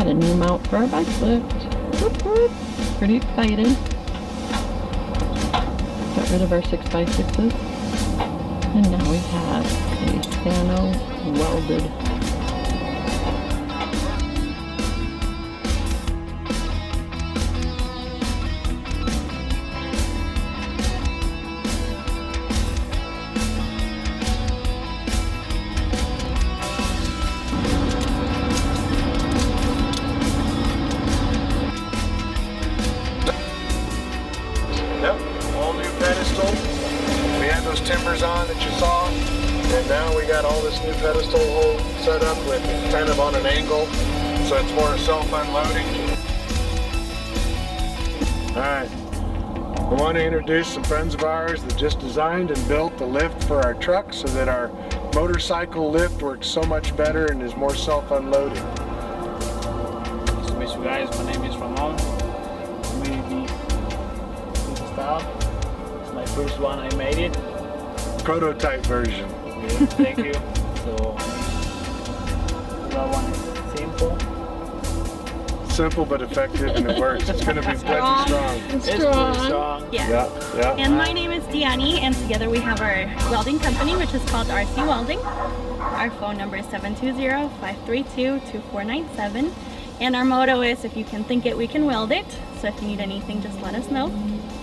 got a new mount for our bike lift. Whoop, whoop. Pretty excited. Got rid of our 6x6s. And now we have a Sano welded. Timbers on that you saw, and now we got all this new pedestal hole set up with kind of on an angle, so it's more self-unloading. Alright, I want to introduce some friends of ours that just designed and built the lift for our truck so that our motorcycle lift works so much better and is more self-unloading. Nice to meet you guys. My name is Ramon. Maybe this style. It's my first one. I made it. Prototype version. Okay, thank you. So that one is simple. Simple but effective, and it works. It's going to be plenty strong. It's pretty strong. Yeah. Yeah. And my name is Deannie, and together we have our welding company, which is called RC Welding. Our phone number is 720-532-2497. And our motto is, if you can think it, we can weld it. So if you need anything, just let us know.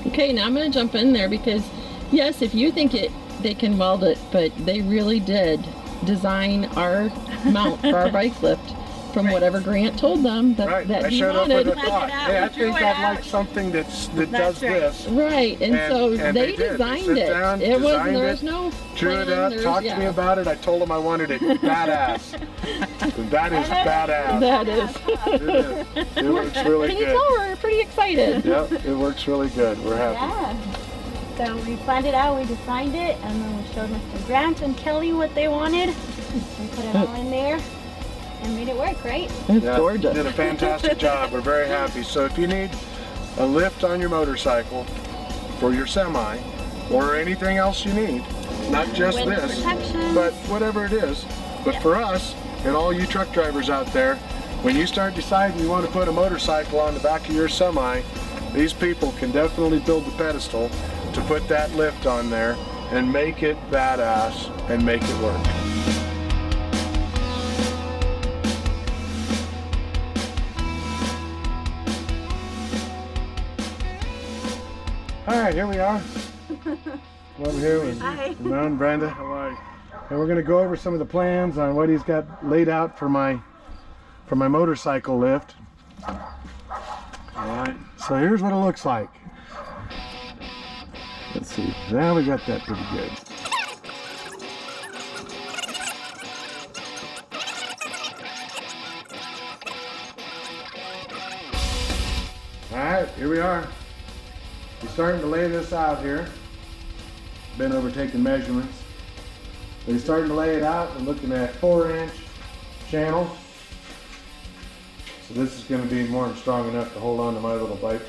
Okay, now I'm going to jump in there because, yes, if you think it, they can weld it, but they really did design our mount for our bike lift from whatever Grant told them that, that he wanted. Up with a thought. Hey, I think I'd like something that does this. Right, and so they did. Designed it. It was there was no drew it up, talked to me about it. I told them I wanted it badass. That is badass. That is. It works really good. Can you tell we're pretty excited? Yep, it works really good. We're happy. Yeah. So we planned it out, we designed it, and then we showed Mr. Grant and Kelly what they wanted. We put it all in there and made it work, right? It's gorgeous. Did a fantastic job. We're very happy. So if you need a lift on your motorcycle for your semi or anything else you need, not just Wind this, protection, but whatever it is. But for us and all you truck drivers out there, when you start deciding you want to put a motorcycle on the back of your semi, these people can definitely build the pedestal to put that lift on there and make it badass and make it work. All right, here we are. Over here with Ramon and Brenda. How are you? And we're going to go over some of the plans on what he's got laid out for my motorcycle lift. All right. So here's what it looks like. Let's see. Now we got that pretty good. All right, here we are. We're starting to lay this out here. Been over taking measurements. We're starting to lay it out. We're looking at 4-inch channel. So this is going to be more than strong enough to hold on to my little bike.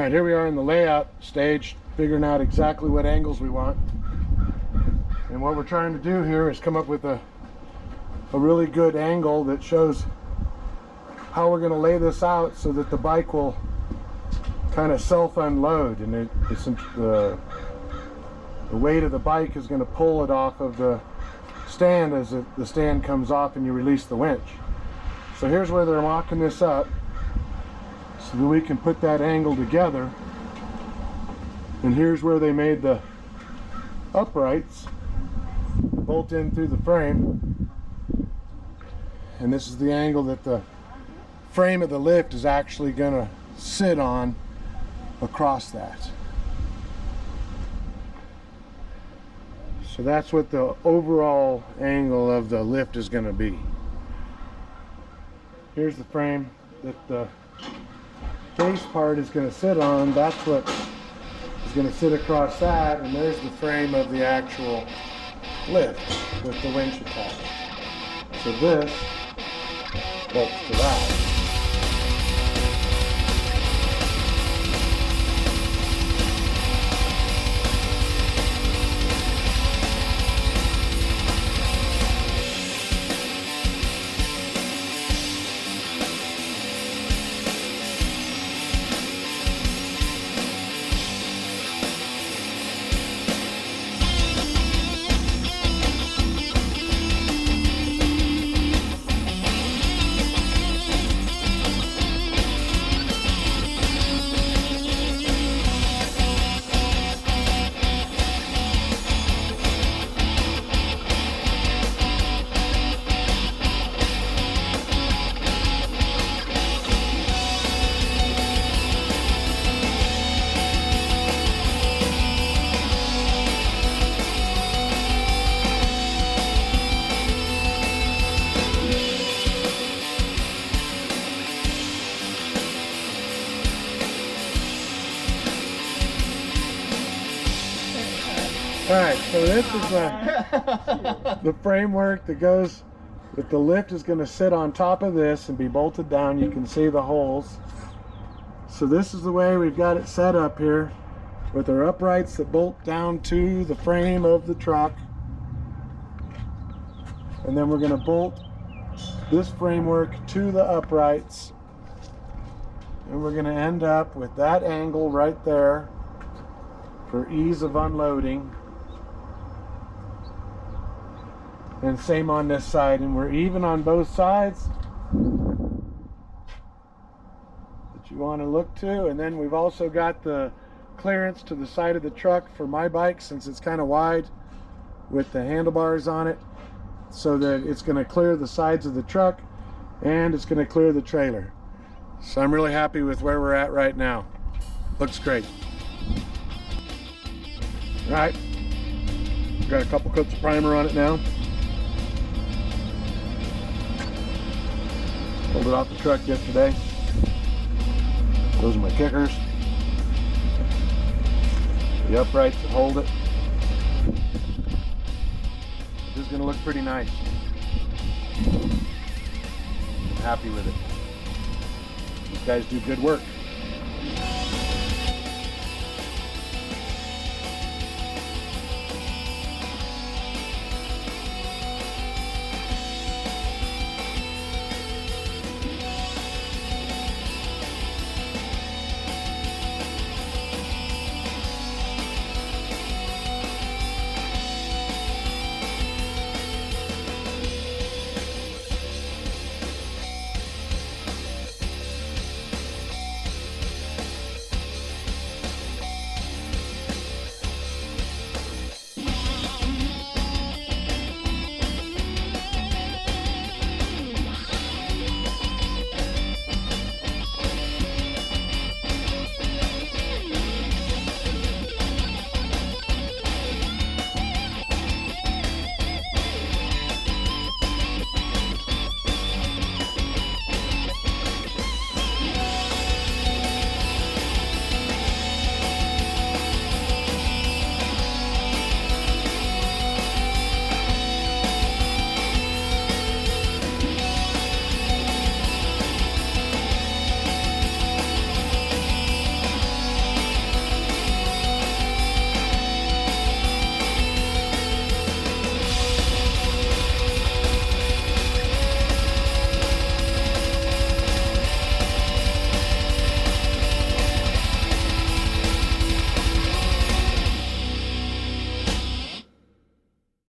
All right, here we are in the layout stage, figuring out exactly what angles we want. And what we're trying to do here is come up with a really good angle that shows how we're going to lay this out so that the bike will kind of self-unload, and the weight of the bike is going to pull it off of the stand as the stand comes off and you release the winch. So here's where they're locking this up so that we can put that angle together. And here's where they made the uprights bolt in through the frame. And this is the angle that the frame of the lift is actually going to sit on across that. So that's what the overall angle of the lift is going to be. Here's the frame that the base part is going to sit on. That's what is going to sit across that, and there's the frame of the actual lift with the winch attached. So this bolts to that. Alright, so this is the framework that goes with the lift is going to sit on top of this and be bolted down. You can see the holes. So this is the way we've got it set up here with our uprights that bolt down to the frame of the truck. And then we're going to bolt this framework to the uprights. And we're going to end up with that angle right there for ease of unloading. And same on this side, and we're even on both sides that you want to look to. And then we've also got the clearance to the side of the truck for my bike, since it's kind of wide with the handlebars on it, so that it's going to clear the sides of the truck and it's going to clear the trailer. So I'm really happy with where we're at right now. Looks great. All right, got a couple coats of primer on it now. Pulled it off the truck yesterday. Those are my kickers. The uprights that hold it. This is going to look pretty nice. I'm happy with it. These guys do good work.